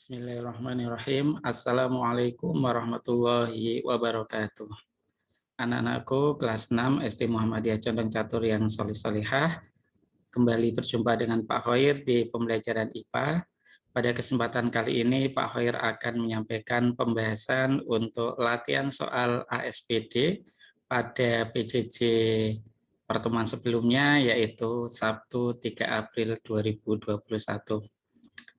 Bismillahirrahmanirrahim. Assalamualaikum warahmatullahi wabarakatuh. Anak-anakku kelas 6 SD Muhammadiyah Condong Catur yang solih-solihah. Kembali berjumpa dengan Pak Khoir di pembelajaran IPA. Pada kesempatan kali ini Pak Khoir akan menyampaikan pembahasan untuk latihan soal ASPD pada PJJ pertemuan sebelumnya, yaitu Sabtu 3 April 2021.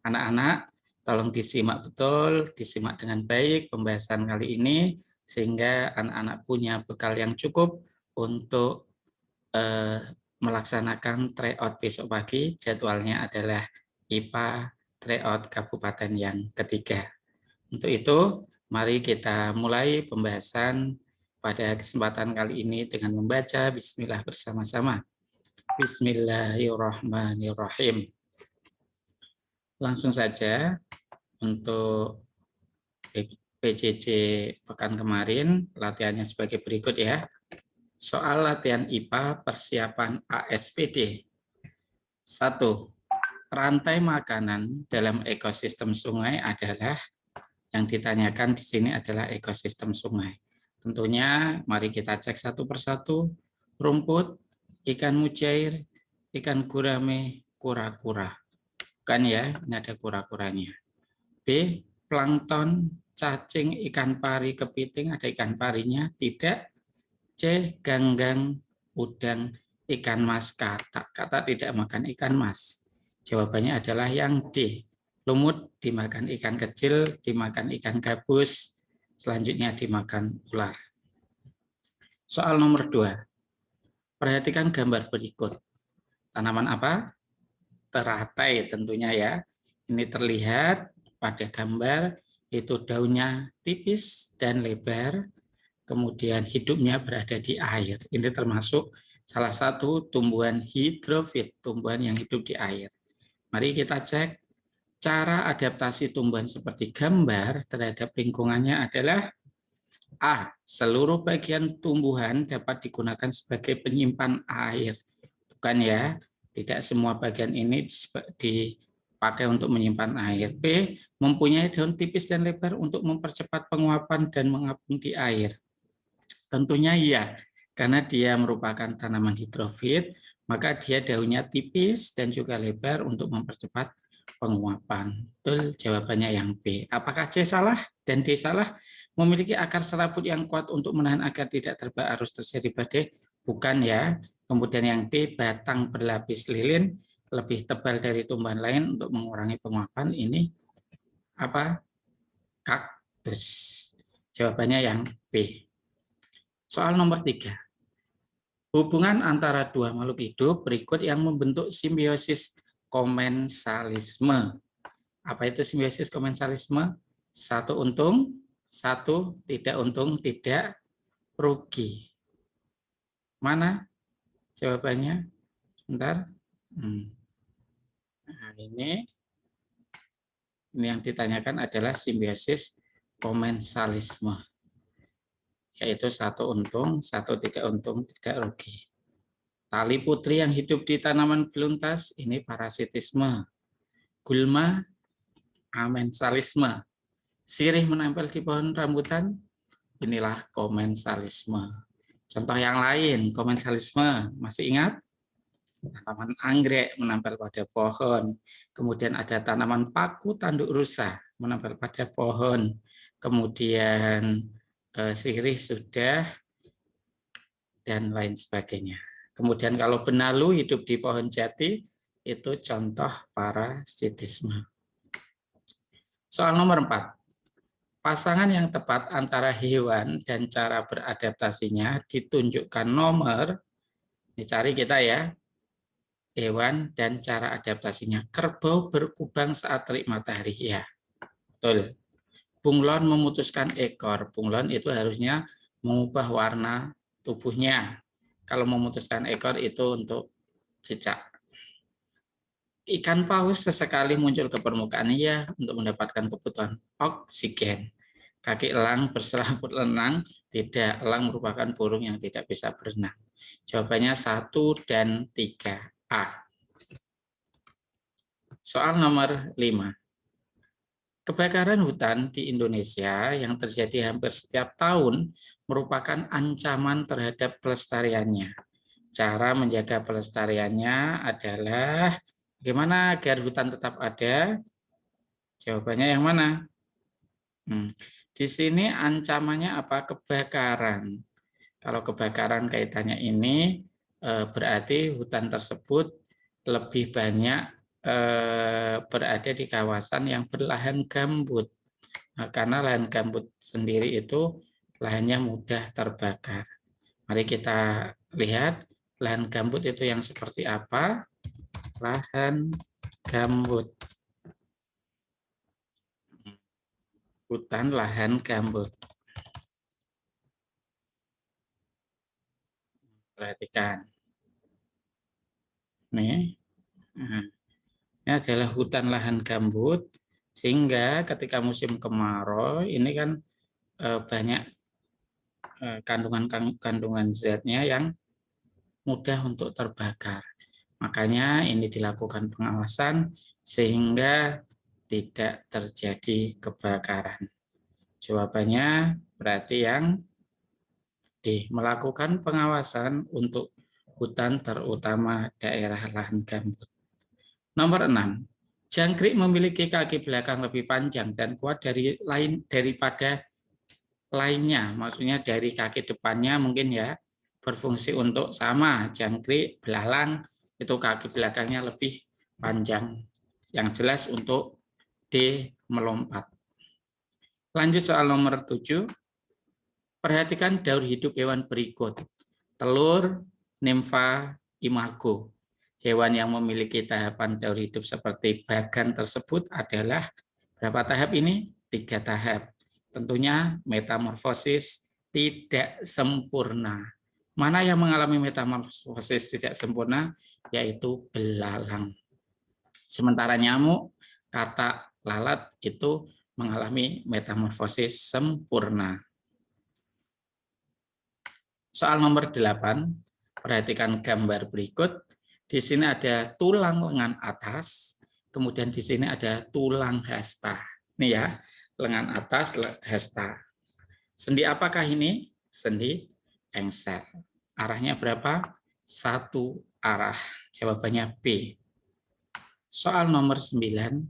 Anak-anak, tolong disimak betul, disimak dengan baik pembahasan kali ini, sehingga anak-anak punya bekal yang cukup untuk melaksanakan tryout besok pagi. Jadwalnya adalah IPA tryout Kabupaten yang ketiga. Untuk itu, mari kita mulai pembahasan pada kesempatan kali ini dengan membaca Bismillah bersama-sama. Bismillahirrahmanirrahim. Langsung saja. Untuk PJJ pekan kemarin, latihannya sebagai berikut ya. Soal latihan IPA persiapan ASPD. 1. Rantai makanan dalam ekosistem sungai adalah, yang ditanyakan di sini adalah ekosistem sungai. Tentunya mari kita cek satu persatu. Rumput, ikan mujair, ikan gurame, kura-kura. Bukan ya, ini ada kura-kuranya. B. Plankton, cacing, ikan pari, kepiting, ada ikan parinya? Tidak. C. Ganggang, udang, ikan mas, kata tidak makan ikan mas. Jawabannya adalah yang D. Lumut dimakan ikan kecil, dimakan ikan gabus, selanjutnya dimakan ular. Soal nomor 2. Perhatikan gambar berikut. Tanaman apa? Teratai tentunya ya. Ini terlihat pada gambar, itu daunnya tipis dan lebar, kemudian hidupnya berada di air. Ini termasuk salah satu tumbuhan hidrofit, tumbuhan yang hidup di air. Mari kita cek cara adaptasi tumbuhan seperti gambar terhadap lingkungannya adalah A. Seluruh bagian tumbuhan dapat digunakan sebagai penyimpan air. Bukan ya, tidak semua bagian ini dipakai untuk menyimpan air. B. Mempunyai daun tipis dan lebar untuk mempercepat penguapan dan mengapung di air. Tentunya iya, karena dia merupakan tanaman hidrofit, maka dia daunnya tipis dan juga lebar untuk mempercepat penguapan. Betul, jawabannya yang B. Apakah C salah dan D salah? Memiliki akar serabut yang kuat untuk menahan agar tidak terbawa arus terjadi badai? Bukan ya. Kemudian yang D, batang berlapis lilin, lebih tebal dari tumbuhan lain untuk mengurangi penguapan. Ini apa? Kaktus. Jawabannya yang B. Soal nomor 3. Hubungan antara dua makhluk hidup berikut yang membentuk simbiosis komensalisme. Apa itu simbiosis komensalisme? Satu untung, satu tidak untung, tidak rugi. Mana jawabannya? Sebentar. Nah, ini yang ditanyakan adalah simbiosis komensalisme, yaitu satu untung, satu tidak untung, tidak rugi. Tali putri yang hidup di tanaman beluntas, ini parasitisme. Gulma, amensalisme. Sirih menempel di pohon rambutan, inilah komensalisme. Contoh yang lain, komensalisme, masih ingat? Tanaman anggrek menempel pada pohon. Kemudian ada tanaman paku tanduk rusa menempel pada pohon. Kemudian sirih sudah, dan lain sebagainya. Kemudian kalau benalu hidup di pohon jati, itu contoh parasitisme. Soal nomor 4. Pasangan yang tepat antara hewan dan cara beradaptasinya ditunjukkan nomor, dicari kita ya, hewan dan cara adaptasinya. Kerbau berkubang saat terik matahari, ya betul. Bunglon memutuskan ekor, bunglon itu harusnya mengubah warna tubuhnya. Kalau memutuskan ekor itu untuk cicak. Ikan paus sesekali muncul ke permukaan ya untuk mendapatkan kebutuhan oksigen. Kaki elang berserabut lenang, tidak, elang merupakan burung yang tidak bisa berenang. Jawabannya 1 dan 3A. Soal nomor 5. Kebakaran hutan di Indonesia yang terjadi hampir setiap tahun merupakan ancaman terhadap pelestariannya. Cara menjaga pelestariannya adalah bagaimana agar hutan tetap ada? Jawabannya yang mana? Di sini ancamannya apa? Kebakaran. Kalau kebakaran kaitannya ini berarti hutan tersebut lebih banyak berada di kawasan yang berlahan gambut. Nah, karena lahan gambut sendiri itu lahannya mudah terbakar. Mari kita lihat lahan gambut itu yang seperti apa. Lahan gambut. Hutan lahan gambut. Perhatikan. Nih. Nah, ini adalah hutan lahan gambut, sehingga ketika musim kemarau ini kan banyak kandungan zat-nya yang mudah untuk terbakar. Makanya ini dilakukan pengawasan sehingga tidak terjadi kebakaran. Jawabannya berarti yang D, melakukan pengawasan untuk hutan terutama daerah lahan gambut. Nomor 6. Jangkrik memiliki kaki belakang lebih panjang dan kuat daripada lainnya. Maksudnya dari kaki depannya mungkin ya berfungsi untuk sama. Jangkrik, belalang itu kaki belakangnya lebih panjang. Yang jelas untuk D, melompat. Lanjut soal nomor 7. Perhatikan daur hidup hewan berikut. Telur, nimfa, imago. Hewan yang memiliki tahapan daur hidup seperti bagan tersebut adalah berapa tahap ini? 3 tahap. Tentunya metamorfosis tidak sempurna. Mana yang mengalami metamorfosis tidak sempurna? Yaitu belalang. Sementara nyamuk, katak, lalat itu mengalami metamorfosis sempurna. Soal nomor 8, perhatikan gambar berikut. Di sini ada tulang lengan atas, kemudian di sini ada tulang hasta. Ini ya, lengan atas, hasta. Sendi apakah ini? Sendi engsel. Arahnya berapa? 1 arah. Jawabannya B. Soal nomor 9,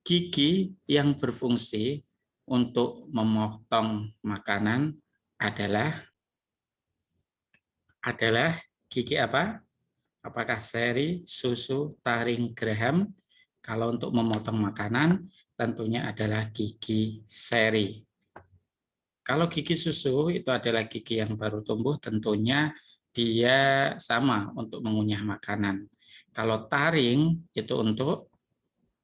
gigi yang berfungsi untuk memotong makanan adalah gigi apa? Apakah seri, susu, taring, geraham? Kalau untuk memotong makanan, tentunya adalah gigi seri. Kalau gigi susu itu adalah gigi yang baru tumbuh, tentunya dia sama untuk mengunyah makanan. Kalau taring itu untuk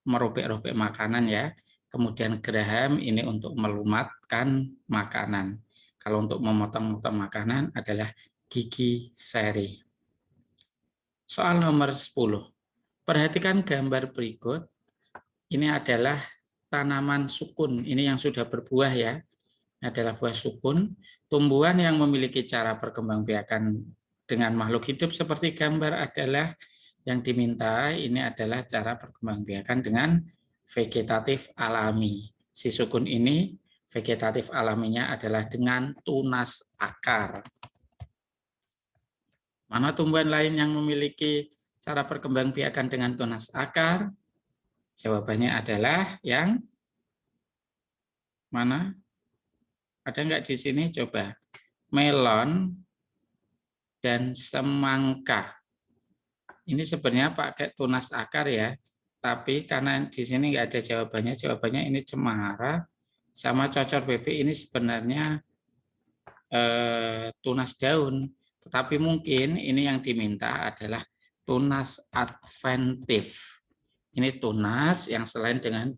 merobek-robek makanan ya. Kemudian geraham ini untuk melumatkan makanan. Kalau untuk memotong-motong makanan adalah gigi seri. Soal nomor 10. Perhatikan gambar berikut. Ini adalah tanaman sukun. Ini yang sudah berbuah ya. Ini adalah buah sukun. Tumbuhan yang memiliki cara perkembangbiakan dengan makhluk hidup seperti gambar adalah yang diminta ini adalah cara perkembangbiakan dengan vegetatif alami. Si sukun ini vegetatif alaminya adalah dengan tunas akar. Mana tumbuhan lain yang memiliki cara perkembangbiakan dengan tunas akar? Jawabannya adalah yang mana? Ada nggak di sini? Coba. Melon dan semangka. Ini sebenarnya pakai tunas akar ya. Tapi karena di sini nggak ada jawabannya, jawabannya ini cemara sama cocor bebek ini sebenarnya tunas daun. Tetapi mungkin ini yang diminta adalah tunas adventif. Ini tunas yang selain dengan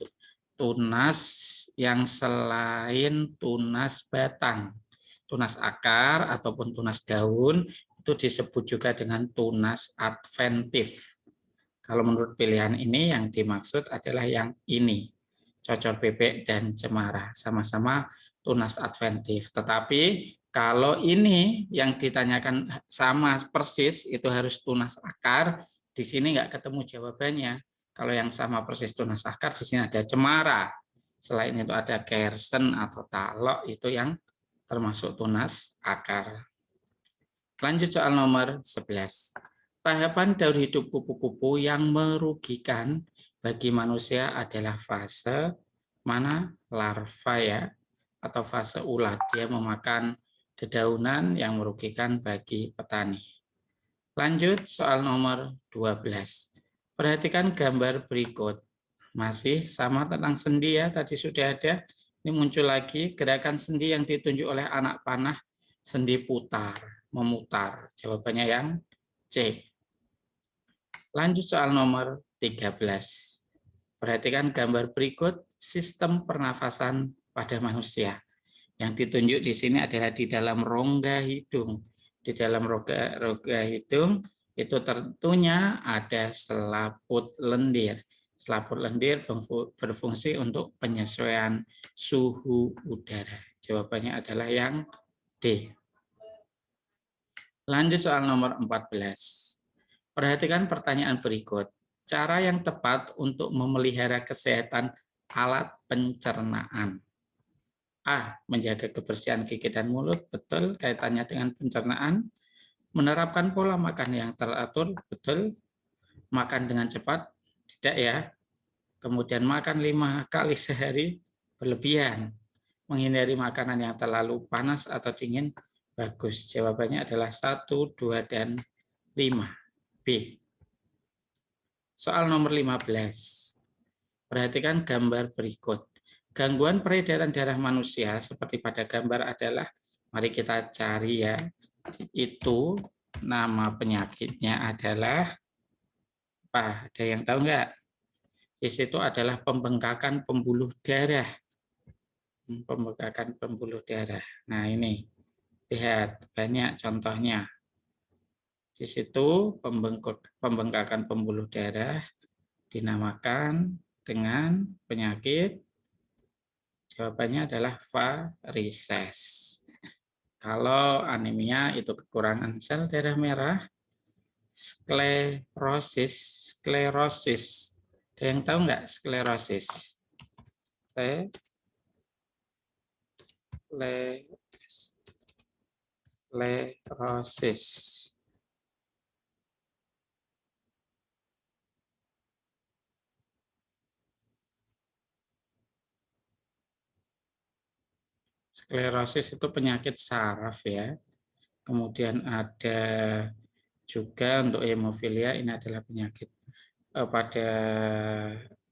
tunas batang. Tunas akar ataupun tunas daun itu disebut juga dengan tunas adventif. Kalau menurut pilihan ini yang dimaksud adalah yang ini. Cocor bebek dan cemara sama-sama tunas adventif. Tetapi kalau ini yang ditanyakan sama persis itu harus tunas akar, di sini nggak ketemu jawabannya. Kalau yang sama persis tunas akar di sini ada cemara. Selain itu ada kersen atau talok, itu yang termasuk tunas akar. Lanjut soal nomor 11. Tahapan daur hidup kupu-kupu yang merugikan bagi manusia adalah fase mana? Larva ya, atau fase ulat. Dia memakan dedaunan yang merugikan bagi petani. Lanjut soal nomor 12. Perhatikan gambar berikut. Masih sama tentang sendi ya, tadi sudah ada. Ini muncul lagi gerakan sendi yang ditunjuk oleh anak panah, sendi putar, memutar. Jawabannya yang C. Lanjut soal nomor 13. Perhatikan gambar berikut, sistem pernafasan pada manusia. Yang ditunjuk di sini adalah di dalam rongga hidung. Di dalam rongga hidung itu tentunya ada selaput lendir. Selaput lendir berfungsi untuk penyesuaian suhu udara. Jawabannya adalah yang D. Lanjut soal nomor 14. Perhatikan pertanyaan berikut. Cara yang tepat untuk memelihara kesehatan alat pencernaan. A. Menjaga kebersihan gigi dan mulut, betul, kaitannya dengan pencernaan. Menerapkan pola makan yang teratur, betul. Makan dengan cepat, tidak ya. Kemudian makan 5 kali sehari, berlebihan. Menghindari makanan yang terlalu panas atau dingin, bagus. Jawabannya adalah 1, 2, dan 5. B. Soal nomor 15. Perhatikan gambar berikut. Gangguan peredaran darah manusia seperti pada gambar adalah, mari kita cari ya, itu nama penyakitnya adalah apa? Ada yang tahu nggak? Di situ adalah pembengkakan pembuluh darah. Pembengkakan pembuluh darah. Nah ini, lihat banyak contohnya. Di situ pembengkakan pembuluh darah dinamakan dengan penyakit. Jawabannya adalah varises. Kalau anemia itu kekurangan sel darah merah, sklerosis. Ada yang tahu nggak sklerosis? Sklerosis. Sklerosis itu penyakit saraf ya. Kemudian ada juga untuk hemofilia, ini adalah penyakit pada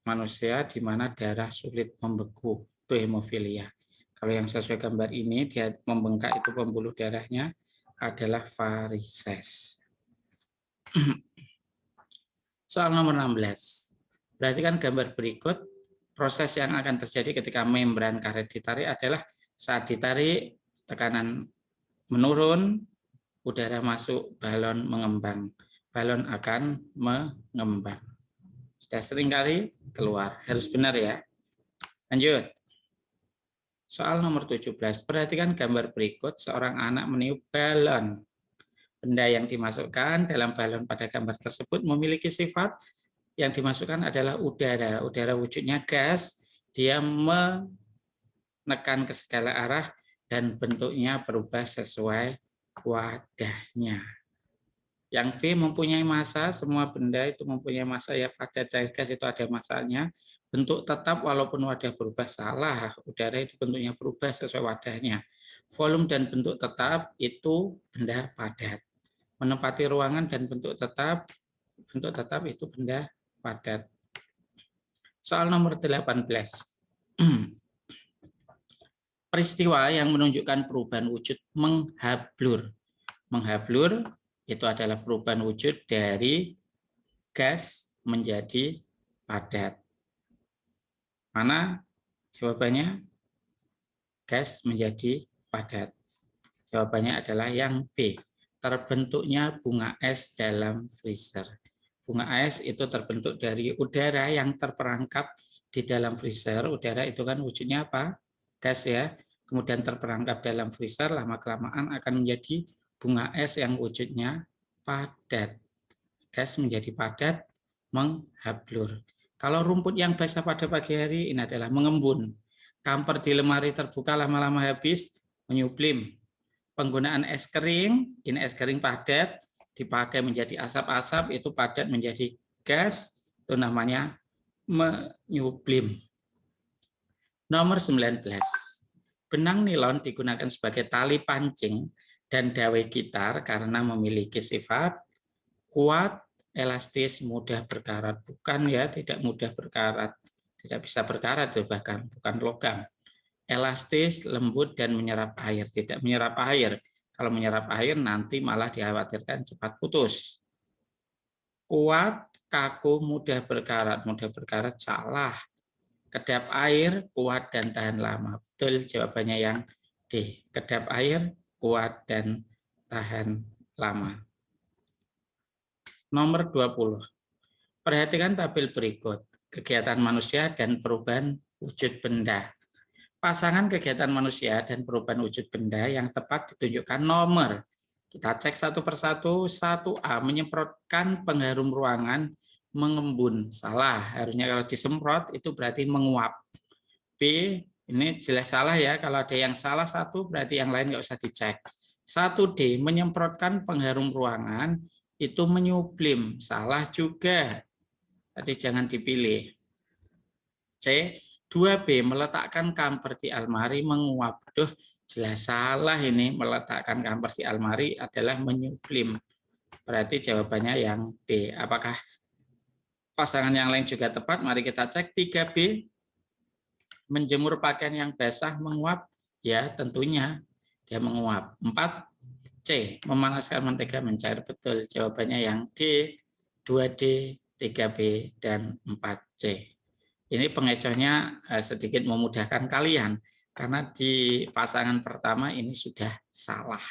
manusia di mana darah sulit membeku, itu hemofilia. Kalau yang sesuai gambar ini, dia membengkak itu pembuluh darahnya adalah varises. Soal nomor 16. Perhatikan gambar berikut. Proses yang akan terjadi ketika membran karet ditarik adalah saat ditarik, tekanan menurun, udara masuk, balon mengembang. Balon akan mengembang. Sudah sering kali keluar, harus benar ya. Lanjut. Soal nomor 17. Perhatikan gambar berikut, seorang anak meniup balon. Benda yang dimasukkan dalam balon pada gambar tersebut memiliki sifat yang dimasukkan adalah udara. Udara wujudnya gas, dia menekan ke segala arah dan bentuknya berubah sesuai wadahnya. Yang B mempunyai massa, semua benda itu mempunyai massa ya, pada cair gas itu ada massanya. Bentuk tetap walaupun wadah berubah, salah. Udara itu bentuknya berubah sesuai wadahnya. Volume dan bentuk tetap itu benda padat. Menempati ruangan dan bentuk tetap itu benda padat. Soal nomor 18. Peristiwa yang menunjukkan perubahan wujud menghablur. Menghablur itu adalah perubahan wujud dari gas menjadi padat. Mana jawabannya? Gas menjadi padat. Jawabannya adalah yang B. Terbentuknya bunga es dalam freezer. Bunga es itu terbentuk dari udara yang terperangkap di dalam freezer. Udara itu kan wujudnya apa? Gas ya. Kemudian terperangkap dalam freezer, lama-kelamaan akan menjadi bunga es yang wujudnya padat. Gas menjadi padat, menghablur. Kalau rumput yang basah pada pagi hari, ini adalah mengembun. Kamper di lemari terbuka lama-lama habis, menyublim. Penggunaan es kering, ini es kering padat, dipakai menjadi asap-asap, itu padat menjadi gas, itu namanya menyublim. Nomor 19. Benang nilon digunakan sebagai tali pancing dan dawai gitar karena memiliki sifat kuat, elastis, mudah berkarat. Bukan ya, tidak mudah berkarat. Tidak bisa berkarat, bahkan bukan logam. Elastis, lembut, dan menyerap air. Tidak menyerap air. Kalau menyerap air nanti malah dikhawatirkan cepat putus. Kuat, kaku, mudah berkarat. Mudah berkarat salah. Kedap air, kuat, dan tahan lama. Betul jawabannya yang D. Kedap air, kuat, dan tahan lama. Nomor 20. Perhatikan tabel berikut. Kegiatan manusia dan perubahan wujud benda. Pasangan kegiatan manusia dan perubahan wujud benda yang tepat ditunjukkan nomor. Kita cek satu persatu. 1A, menyemprotkan pengharum ruangan, mengembun. Salah, harusnya kalau disemprot itu berarti menguap. B, ini jelas salah ya, kalau ada yang salah satu berarti yang lain nggak usah dicek. 1D, menyemprotkan pengharum ruangan, itu menyublim. Salah juga, tadi jangan dipilih. C, 2B, meletakkan kamper di almari, menguap. Duh, jelas salah ini, meletakkan kamper di almari adalah menyublim. Berarti jawabannya yang B. Apakah pasangan yang lain juga tepat? Mari kita cek. 3B, menjemur pakaian yang basah, menguap. Ya, tentunya dia menguap. 4C, memanaskan mentega mencair. Betul, jawabannya yang D, 2D, 3B, dan 4C. Ini pengecohnya sedikit memudahkan kalian, karena di pasangan pertama ini sudah salah.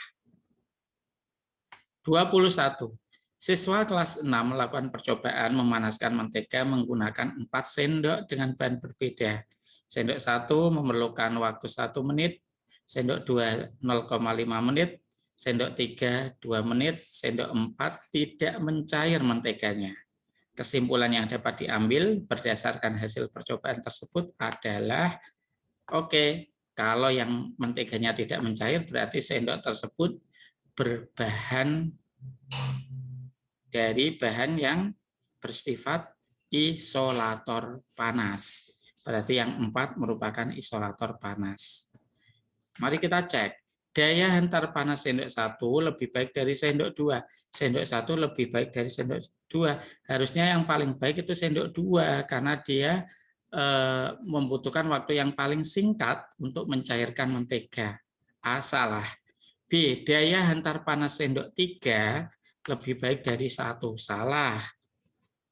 21. Siswa kelas 6 melakukan percobaan memanaskan mentega menggunakan 4 sendok dengan bahan berbeda. Sendok 1 memerlukan waktu 1 menit, sendok 2 0,5 menit, sendok 3 2 menit, sendok 4 tidak mencair menteganya. Kesimpulan yang dapat diambil berdasarkan hasil percobaan tersebut adalah, oke, kalau yang menteganya tidak mencair berarti sendok tersebut berbahan dari bahan yang bersifat isolator panas. Berarti yang 4 merupakan isolator panas. Mari kita cek. Daya hantar panas sendok 1 lebih baik dari sendok 2. Sendok 1 lebih baik dari sendok 2. Harusnya yang paling baik itu sendok 2 karena dia membutuhkan waktu yang paling singkat untuk mencairkan mentega. A, salah. B, daya hantar panas sendok 3 lebih baik dari 1. Salah.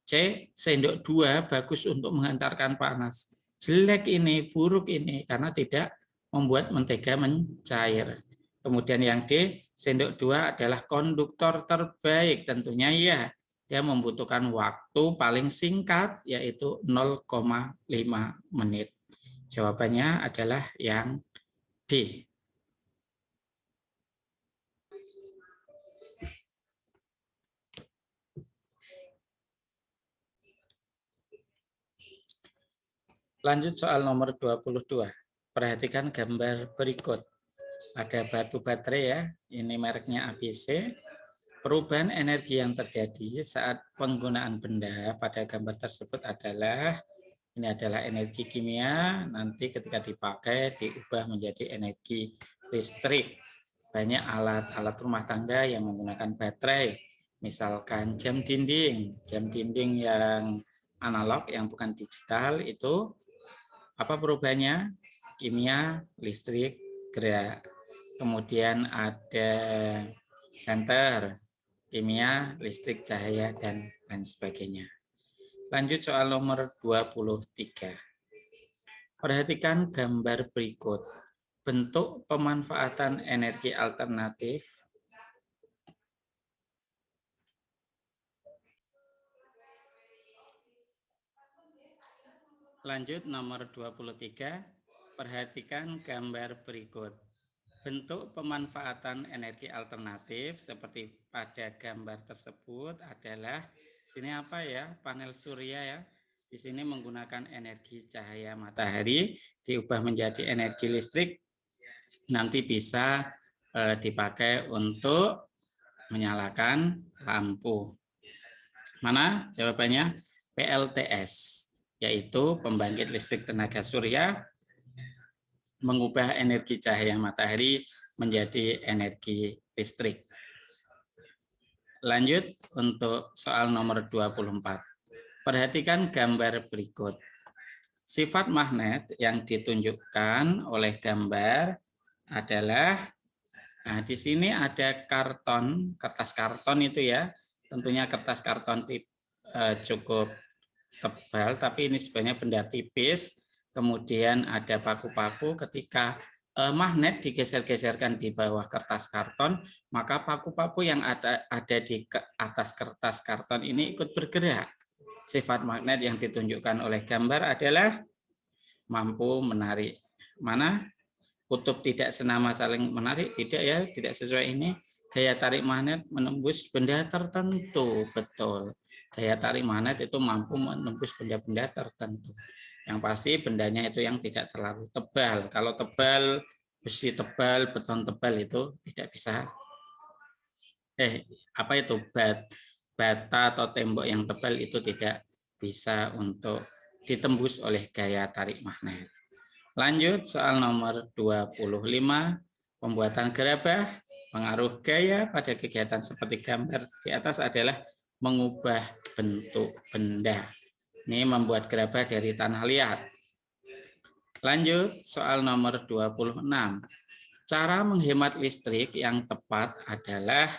C, sendok 2 bagus untuk menghantarkan panas. Jelek ini, buruk ini karena tidak membuat mentega mencair. Kemudian yang D, sendok 2 adalah konduktor terbaik. Tentunya ya, dia membutuhkan waktu paling singkat yaitu 0,5 menit. Jawabannya adalah yang D. Lanjut soal nomor 22. Perhatikan gambar berikut. Ada batu baterai ya, ini mereknya ABC. Perubahan energi yang terjadi saat penggunaan benda pada gambar tersebut adalah, ini adalah energi kimia, nanti ketika dipakai diubah menjadi energi listrik. Banyak alat-alat rumah tangga yang menggunakan baterai, misalkan jam dinding yang analog yang bukan digital itu apa perubahannya? Kimia, listrik, gerak. Kemudian ada senter, kimia, listrik, cahaya, dan lain sebagainya. Lanjut soal nomor 23. Perhatikan gambar berikut. Bentuk pemanfaatan energi alternatif. Lanjut nomor 23. Perhatikan gambar berikut. Bentuk pemanfaatan energi alternatif seperti pada gambar tersebut adalah, sini apa ya, panel surya ya. Di sini menggunakan energi cahaya matahari diubah menjadi energi listrik, nanti bisa dipakai untuk menyalakan lampu. Mana jawabannya? PLTS, yaitu pembangkit listrik tenaga surya, mengubah energi cahaya matahari menjadi energi listrik. Lanjut untuk soal nomor 24. Perhatikan gambar berikut. Sifat magnet yang ditunjukkan oleh gambar adalah, nah di sini ada karton, kertas karton itu ya, tentunya kertas karton cukup tebal, tapi ini sebenarnya benda tipis. Kemudian ada paku-paku. Ketika magnet digeser-geserkan di bawah kertas karton, maka paku-paku yang ada di atas kertas karton ini ikut bergerak. Sifat magnet yang ditunjukkan oleh gambar adalah mampu menarik. Mana? Kutub tidak senama saling menarik, tidak ya, tidak sesuai ini. Daya tarik magnet menembus benda tertentu, betul. Daya tarik magnet itu mampu menembus benda-benda tertentu. Yang pasti bendanya itu yang tidak terlalu tebal. Kalau tebal, besi tebal, beton tebal itu tidak bisa. Apa itu? Bata atau tembok yang tebal itu tidak bisa untuk ditembus oleh gaya tarik magnet. Lanjut soal nomor 25, pembuatan gerabah. Pengaruh gaya pada kegiatan seperti gambar di atas adalah mengubah bentuk benda. Ini membuat gerabah dari tanah liat. Lanjut soal nomor 26. Cara menghemat listrik yang tepat adalah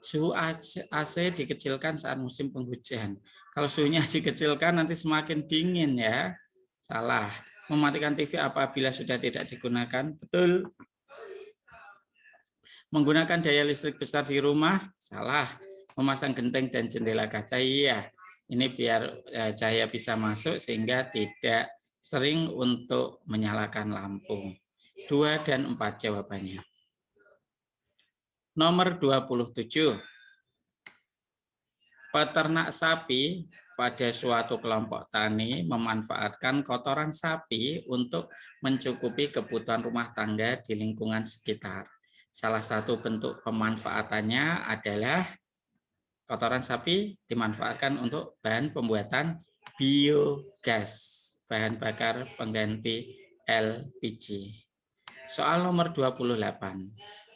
suhu AC dikecilkan saat musim penghujan. Kalau suhunya dikecilkan nanti semakin dingin ya. Salah. Mematikan TV apabila sudah tidak digunakan. Betul. Menggunakan daya listrik besar di rumah. Salah. Memasang genteng dan jendela kaca. Iya. Ini biar cahaya bisa masuk sehingga tidak sering untuk menyalakan lampu. 2 dan 4 jawabannya. Nomor 27. Peternak sapi pada suatu kelompok tani memanfaatkan kotoran sapi untuk mencukupi kebutuhan rumah tangga di lingkungan sekitar. Salah satu bentuk pemanfaatannya adalah kotoran sapi dimanfaatkan untuk bahan pembuatan biogas, bahan bakar pengganti LPG. Soal nomor 28.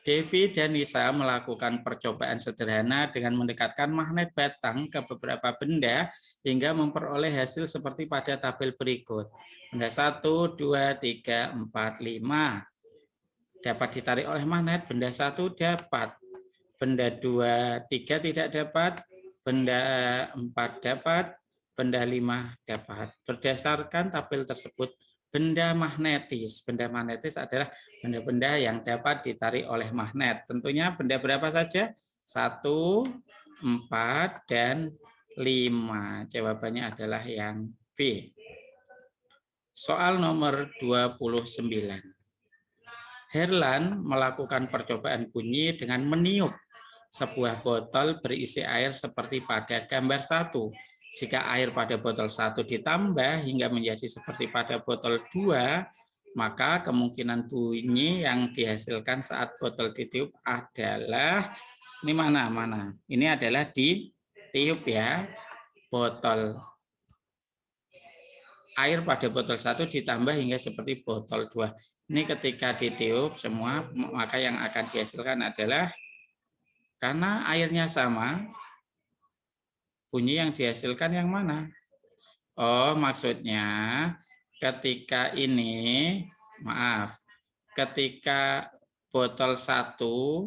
Devi dan Nisa melakukan percobaan sederhana dengan mendekatkan magnet batang ke beberapa benda hingga memperoleh hasil seperti pada tabel berikut. Benda 1, 2, 3, 4, 5 dapat ditarik oleh magnet, benda 1 dapat, benda 2, 3 tidak dapat, benda 4 dapat, benda 5 dapat. Berdasarkan tabel tersebut, benda magnetis. Benda magnetis adalah benda-benda yang dapat ditarik oleh magnet. Tentunya benda berapa saja? 1, 4, dan 5. Jawabannya adalah yang B. Soal nomor 29. Herlan melakukan percobaan bunyi dengan meniup sebuah botol berisi air seperti pada gambar 1. Jika air pada botol 1 ditambah hingga menjadi seperti pada botol 2, maka kemungkinan bunyi yang dihasilkan saat botol ditiup adalah, ini mana? Ini adalah ditiup ya, botol air pada botol 1 ditambah hingga seperti botol 2. Ini ketika ditiup semua, maka yang akan dihasilkan adalah, karena airnya sama, bunyi yang dihasilkan yang mana? Oh, maksudnya ketika ini, ketika botol 1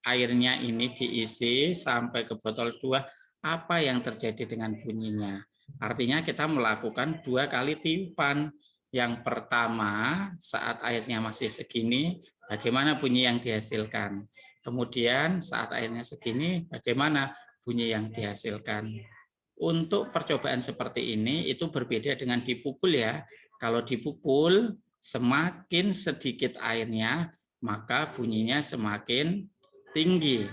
airnya ini diisi sampai ke botol 2, apa yang terjadi dengan bunyinya? Artinya kita melakukan 2 kali tiupan. Yang pertama, saat airnya masih segini, bagaimana bunyi yang dihasilkan? Kemudian saat airnya segini, bagaimana bunyi yang dihasilkan? Untuk percobaan seperti ini, itu berbeda dengan dipukul ya. Kalau dipukul, semakin sedikit airnya, maka bunyinya semakin tinggi.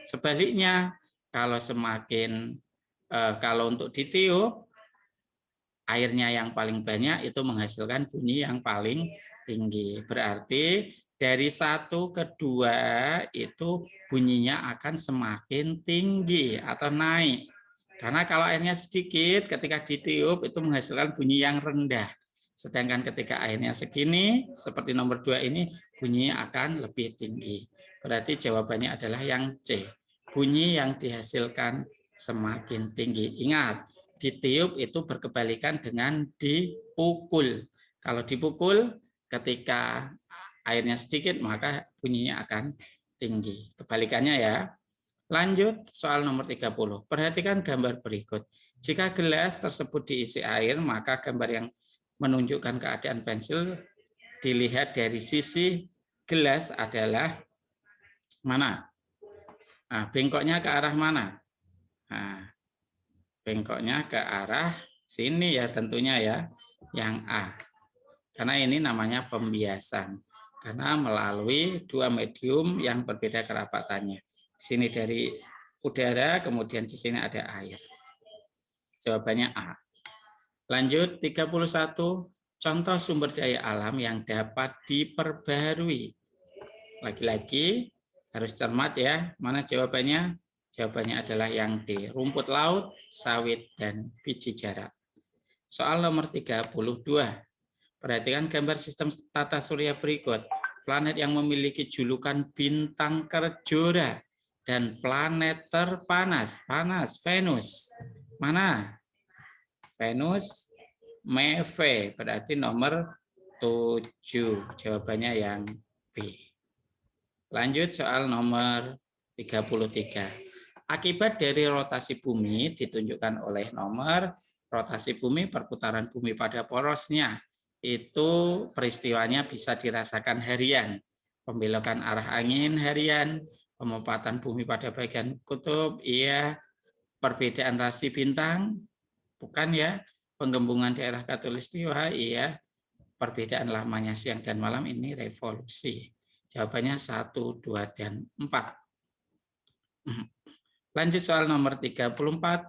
Sebaliknya, kalau semakin kalau untuk ditiup, airnya yang paling banyak itu menghasilkan bunyi yang paling tinggi. Berarti dari 1 ke 2 itu bunyinya akan semakin tinggi atau naik. Karena kalau airnya sedikit, ketika ditiup itu menghasilkan bunyi yang rendah. Sedangkan ketika airnya segini, seperti nomor 2 ini, bunyinya akan lebih tinggi. Berarti jawabannya adalah yang C. Bunyi yang dihasilkan semakin tinggi. Ingat, ditiup itu berkebalikan dengan dipukul. Kalau dipukul, ketika airnya sedikit, maka bunyinya akan tinggi. Kebalikannya ya. Lanjut, soal nomor 30. Perhatikan gambar berikut. Jika gelas tersebut diisi air, maka gambar yang menunjukkan keadaan pensil dilihat dari sisi gelas adalah mana? Nah, bengkoknya ke arah mana? Nah, bengkoknya ke arah sini ya tentunya ya, yang A. Karena ini namanya pembiasan. Karena melalui 2 medium yang berbeda kerapatannya. Sini dari udara, kemudian di sini ada air. Jawabannya A. Lanjut 31. Contoh sumber daya alam yang dapat diperbarui. Lagi-lagi harus cermat ya. Mana jawabannya? Jawabannya adalah yang D. Rumput laut, sawit, dan biji jarak. Soal nomor 32. Perhatikan gambar sistem tata surya berikut. Planet yang memiliki julukan bintang kejora dan planet terpanas, Venus. Mana? Venus, Meve, berarti nomor 7. Jawabannya yang B. Lanjut soal nomor 33. Akibat dari rotasi bumi ditunjukkan oleh nomor rotasi bumi, perputaran bumi pada porosnya. Itu peristiwanya bisa dirasakan harian. Pembelokan arah angin harian, pemepatan bumi pada bagian kutub, iya. Perbedaan rasi bintang, bukan ya. Penggembungan daerah khatulistiwa, iya. Perbedaan lamanya siang dan malam, ini revolusi. Jawabannya 1, 2, dan 4. Lanjut soal nomor 34.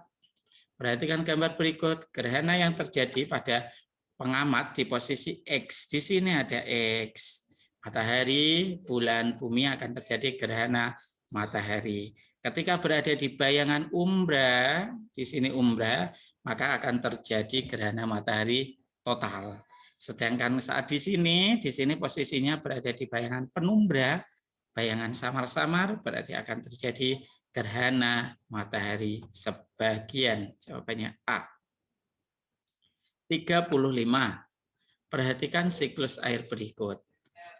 Perhatikan gambar berikut. Gerhana yang terjadi pada pengamat di posisi X. Di sini ada X. Matahari, bulan, bumi akan terjadi gerhana matahari. Ketika berada di bayangan umbra, di sini umbra, maka akan terjadi gerhana matahari total. Sedangkan saat di sini posisinya berada di bayangan penumbra, bayangan samar-samar, berarti akan terjadi gerhana matahari sebagian. Jawabannya A. 35. Perhatikan siklus air berikut.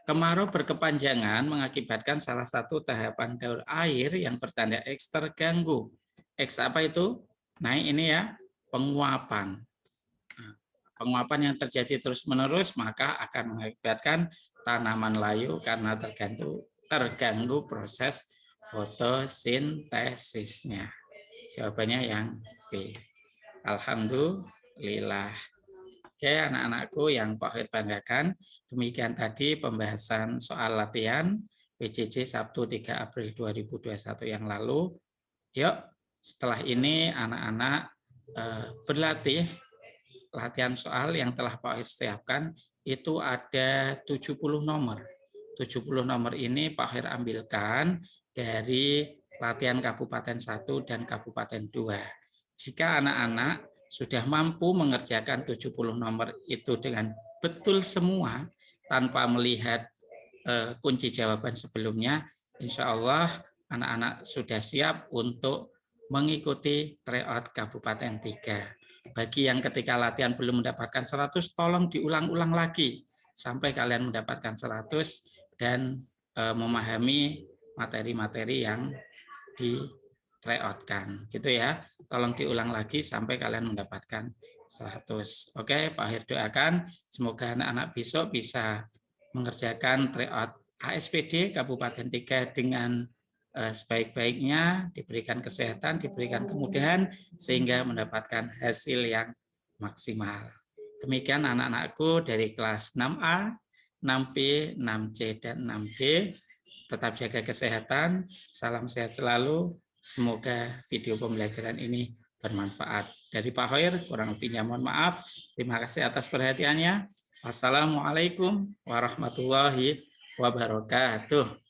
Kemarau berkepanjangan mengakibatkan salah satu tahapan daur air yang bertanda X terganggu. X apa itu? Nah ini ya, penguapan. Penguapan yang terjadi terus-menerus maka akan mengakibatkan tanaman layu karena terganggu proses fotosintesisnya. Jawabannya yang B. Alhamdulillah. Oke, anak-anakku yang Pak Hid banggakan, demikian tadi pembahasan soal latihan PJJ Sabtu 3 April 2021 yang lalu. Yuk, setelah ini anak-anak berlatih. Latihan soal yang telah Pak Hid siapkan itu ada 70 nomor. 70 nomor ini Pak Hid ambilkan dari latihan Kabupaten 1 dan Kabupaten 2. Jika anak-anak sudah mampu mengerjakan 70 nomor itu dengan betul semua tanpa melihat kunci jawaban sebelumnya, insya Allah anak-anak sudah siap untuk mengikuti tryout Kabupaten 3. Bagi yang ketika latihan belum mendapatkan 100, tolong diulang-ulang lagi sampai kalian mendapatkan 100 dan memahami materi-materi yang di tryoutkan. Gitu ya. Tolong diulang lagi sampai kalian mendapatkan 100. Oke, Pak Hir doakan semoga anak-anak besok bisa mengerjakan tryout ASPD Kabupaten 3 dengan sebaik-baiknya, diberikan kesehatan, diberikan kemudahan, sehingga mendapatkan hasil yang maksimal. Demikian anak-anakku dari kelas 6A, 6B, 6C, dan 6D. Tetap jaga kesehatan, salam sehat selalu. Semoga video pembelajaran ini bermanfaat. Dari Pak Hoir, kurang lebihnya mohon maaf. Terima kasih atas perhatiannya. Wassalamualaikum warahmatullahi wabarakatuh.